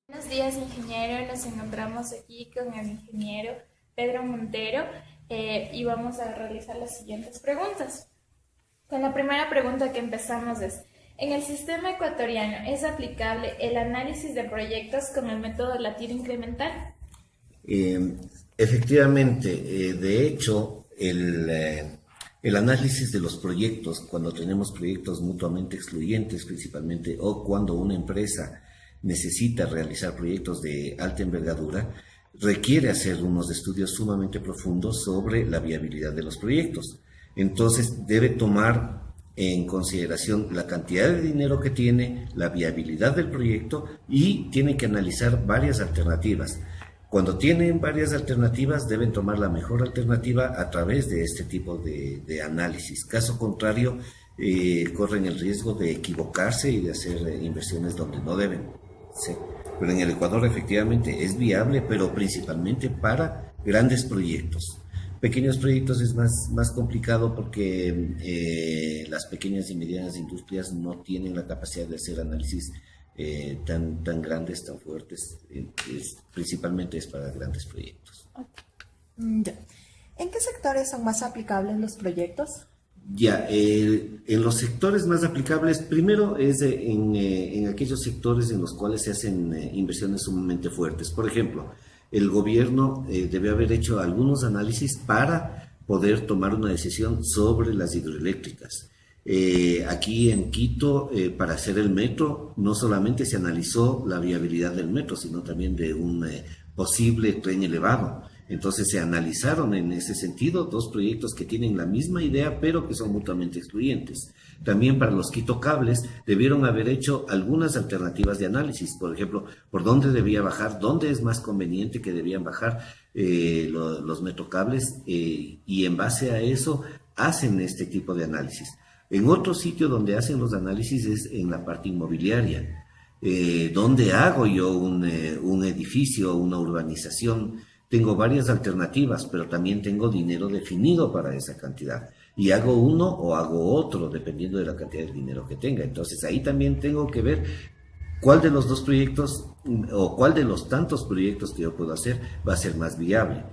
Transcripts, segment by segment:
Buenos días, ingeniero. Nos encontramos aquí con el ingeniero Pedro Montero y vamos a realizar las siguientes preguntas. Con la primera pregunta que empezamos es, ¿en el sistema ecuatoriano es aplicable el análisis de proyectos con el método de la tira incremental? Eh, Efectivamente, de hecho, el análisis de los proyectos, cuando tenemos proyectos mutuamente excluyentes principalmente, o cuando una empresa necesita realizar proyectos de alta envergadura, requiere hacer unos estudios sumamente profundos sobre la viabilidad de los proyectos. Entonces, debe tomar en consideración la cantidad de dinero que tiene, la viabilidad del proyecto y tiene que analizar varias alternativas. Cuando tienen varias alternativas, deben tomar la mejor alternativa a través de este tipo de análisis. Caso contrario, corren el riesgo de equivocarse y de hacer inversiones donde no deben. Sí. Pero en el Ecuador efectivamente es viable, pero principalmente para grandes proyectos. Pequeños proyectos es más complicado porque las pequeñas y medianas industrias no tienen la capacidad de hacer análisis tan grandes, tan fuertes. Principalmente es para grandes proyectos. Ya. ¿En qué sectores son más aplicables los proyectos? Ya, en los sectores más aplicables, primero es en aquellos sectores en los cuales se hacen inversiones sumamente fuertes. Por ejemplo, el gobierno debe haber hecho algunos análisis para poder tomar una decisión sobre las hidroeléctricas. Aquí en Quito, para hacer el metro, no solamente se analizó la viabilidad del metro, sino también de un posible tren elevado. Entonces se analizaron en ese sentido dos proyectos que tienen la misma idea, pero que son mutuamente excluyentes. También para los Quito Cables debieron haber hecho algunas alternativas de análisis, por ejemplo, por dónde debía bajar, dónde es más conveniente que debían bajar los metrocables, y en base a eso hacen este tipo de análisis. En otro sitio donde hacen los análisis es en la parte inmobiliaria, donde hago yo un edificio, una urbanización. Tengo varias alternativas, pero también tengo dinero definido para esa cantidad. Y hago uno o hago otro, dependiendo de la cantidad de dinero que tenga. Entonces ahí también tengo que ver cuál de los dos proyectos o cuál de los tantos proyectos que yo puedo hacer va a ser más viable.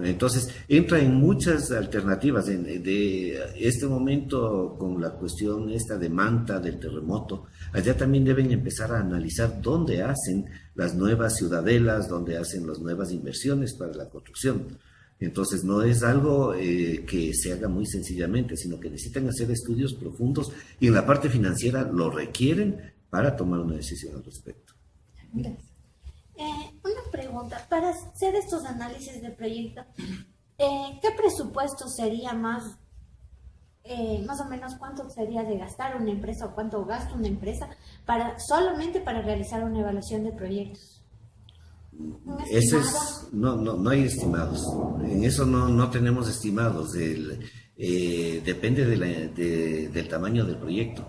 Entonces entra en muchas alternativas. De este momento, con la cuestión esta de Manta, del terremoto, allá también deben empezar a analizar dónde hacen las nuevas ciudadelas, dónde hacen las nuevas inversiones para la construcción. Entonces no es algo que se haga muy sencillamente, sino que necesitan hacer estudios profundos y en la parte financiera lo requieren para tomar una decisión al respecto. Gracias. Una pregunta, para hacer estos análisis de proyecto, ¿qué presupuesto sería más o menos cuánto sería de gastar una empresa o cuánto gasta una empresa solamente para realizar una evaluación de proyectos? ¿Un Ese estimado? no hay estimados. En eso no tenemos estimados. Depende del tamaño del proyecto.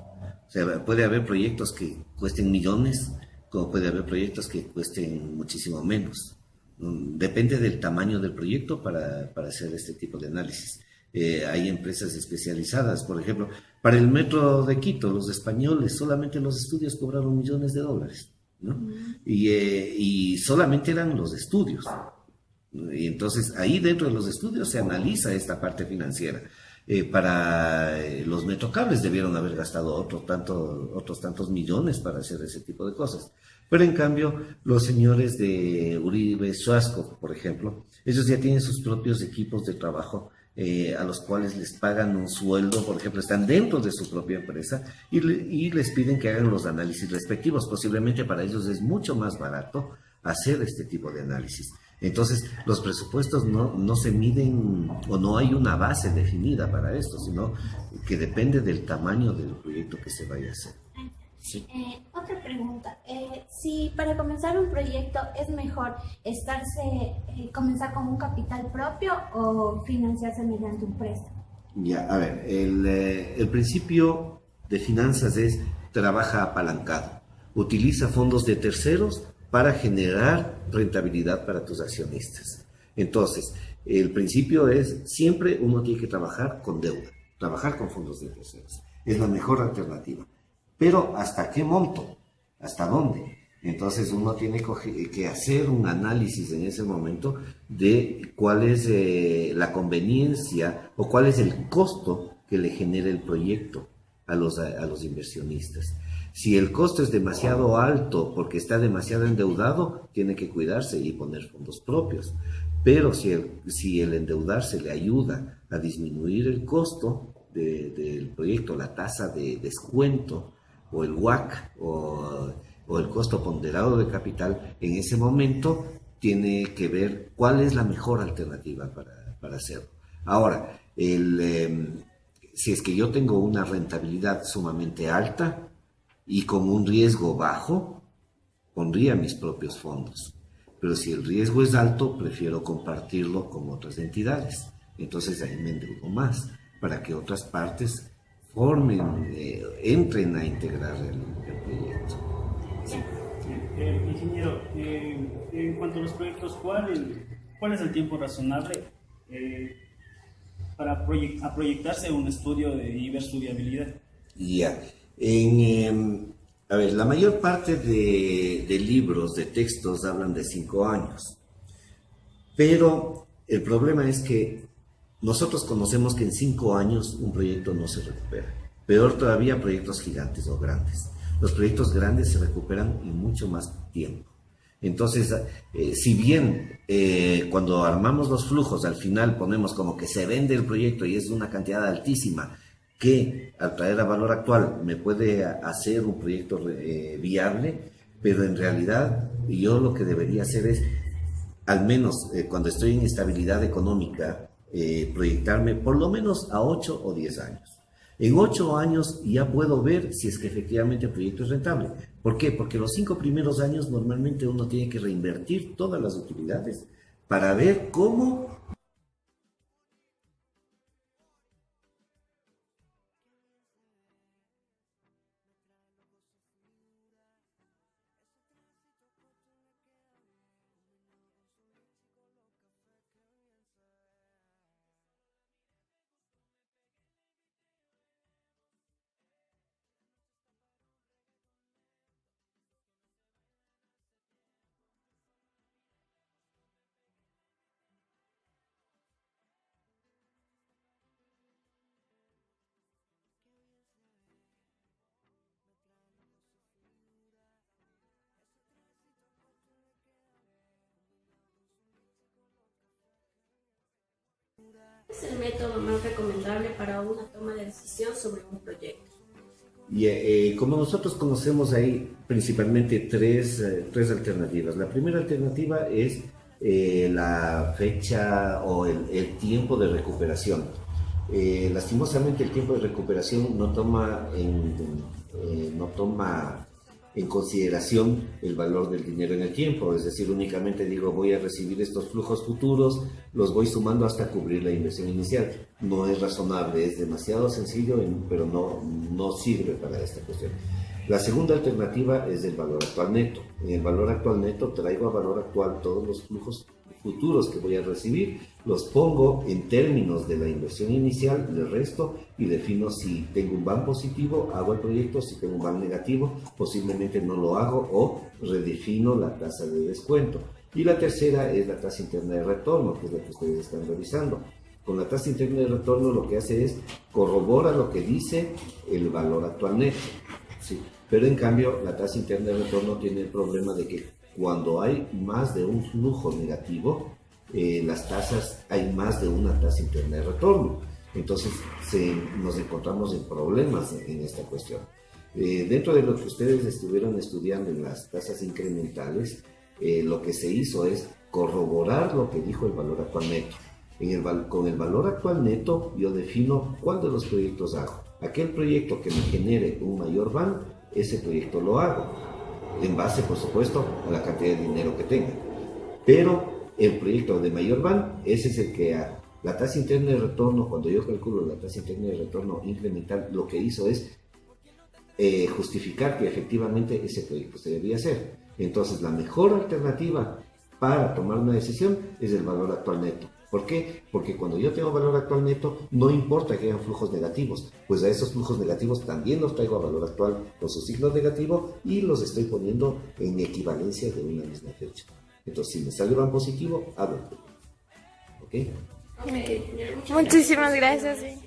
O sea, puede haber proyectos que cuesten millones, como puede haber proyectos que cuesten muchísimo menos. Depende del tamaño del proyecto para hacer este tipo de análisis. Hay empresas especializadas, por ejemplo, para el metro de Quito, los españoles, solamente los estudios cobraron millones de dólares, ¿no? Y solamente eran los estudios. Y entonces ahí dentro de los estudios se analiza esta parte financiera. Para los metrocables debieron haber gastado otros tantos millones para hacer ese tipo de cosas. Pero en cambio, los señores de Uribe Suasco, por ejemplo, ellos ya tienen sus propios equipos de trabajo, a los cuales les pagan un sueldo, por ejemplo, están dentro de su propia empresa y les piden que hagan los análisis respectivos. Posiblemente para ellos es mucho más barato hacer este tipo de análisis. Entonces, los presupuestos no se miden o no hay una base definida para esto, sino que depende del tamaño del proyecto que se vaya a hacer. Sí. Otra pregunta, si para comenzar un proyecto es mejor comenzar con un capital propio o financiarse mediante un préstamo. Ya, a ver, el principio de finanzas es trabaja apalancado, utiliza fondos de terceros para generar rentabilidad para tus accionistas. Entonces, el principio es siempre uno tiene que trabajar con deuda, trabajar con fondos de terceros. Es la mejor alternativa. Pero ¿hasta qué monto? ¿Hasta dónde? Entonces uno tiene que hacer un análisis en ese momento de cuál es la conveniencia o cuál es el costo que le genera el proyecto a los inversionistas. Si el costo es demasiado alto porque está demasiado endeudado, tiene que cuidarse y poner fondos propios. Pero si el endeudarse le ayuda a disminuir el costo del proyecto, la tasa de descuento o el WACC o el costo ponderado de capital, en ese momento tiene que ver cuál es la mejor alternativa para hacerlo. Ahora, si es que yo tengo una rentabilidad sumamente alta y con un riesgo bajo, pondría mis propios fondos. Pero si el riesgo es alto, prefiero compartirlo con otras entidades. Entonces ahí me endeudo más para que otras partes entren a integrar el proyecto. Sí. Ingeniero, en cuanto a los proyectos, ¿cuál es el tiempo razonable para proyectarse un estudio y ver su viabilidad? Ya. A ver, la mayor parte de libros, de textos, hablan de 5 años. Pero el problema es que nosotros conocemos que en 5 años un proyecto no se recupera. Peor todavía, proyectos gigantes o grandes. Los proyectos grandes se recuperan en mucho más tiempo. Entonces, si bien cuando armamos los flujos al final ponemos como que se vende el proyecto y es una cantidad altísima que al traer a valor actual me puede hacer un proyecto viable, pero en realidad yo lo que debería hacer es, al menos cuando estoy en estabilidad económica, proyectarme por lo menos a 8 o 10 años. En 8 años ya puedo ver si es que efectivamente el proyecto es rentable. ¿Por qué? Porque los 5 primeros años normalmente uno tiene que reinvertir todas las utilidades para ver cómo ¿Cuál es el método más recomendable para una toma de decisión sobre un proyecto? Y como nosotros conocemos ahí principalmente tres alternativas. La primera alternativa es la fecha o el tiempo de recuperación. Lastimosamente el tiempo de recuperación no toma en consideración el valor del dinero en el tiempo, es decir, únicamente digo voy a recibir estos flujos futuros, los voy sumando hasta cubrir la inversión inicial. No es razonable, es demasiado sencillo, pero no sirve para esta cuestión. La segunda alternativa es el valor actual neto. En el valor actual neto traigo a valor actual todos los flujos futuros que voy a recibir, los pongo en términos de la inversión inicial, le resto y defino si tengo un VAM positivo, hago el proyecto, si tengo un VAM negativo, posiblemente no lo hago o redefino la tasa de descuento. Y la tercera es la tasa interna de retorno, que es la que ustedes están revisando. Con la tasa interna de retorno lo que hace es corrobora lo que dice el valor actual neto, ¿sí? Pero en cambio la tasa interna de retorno tiene el problema de que cuando hay más de un flujo negativo, las tasas, hay más de una tasa interna de retorno. Entonces nos encontramos en problemas en esta cuestión. Dentro de lo que ustedes estuvieron estudiando en las tasas incrementales, lo que se hizo es corroborar lo que dijo el valor actual neto. Con el valor actual neto yo defino cuál de los proyectos hago. Aquel proyecto que me genere un mayor VAM, ese proyecto lo hago. En base, por supuesto, a la cantidad de dinero que tenga. Pero el proyecto de mayor VAM, ese es el que la tasa interna de retorno, cuando yo calculo la tasa interna de retorno incremental, lo que hizo es justificar que efectivamente ese proyecto se debía hacer. Entonces, la mejor alternativa para tomar una decisión es el valor actual neto. ¿Por qué? Porque cuando yo tengo valor actual neto, no importa que hayan flujos negativos, pues a esos flujos negativos también los traigo a valor actual con su signo negativo y los estoy poniendo en equivalencia de una misma fecha. Entonces, si me sale van positivo, hago el proyecto. ¿Ok? Ok, ingeniero, muchas gracias. Muchísimas gracias. Sí.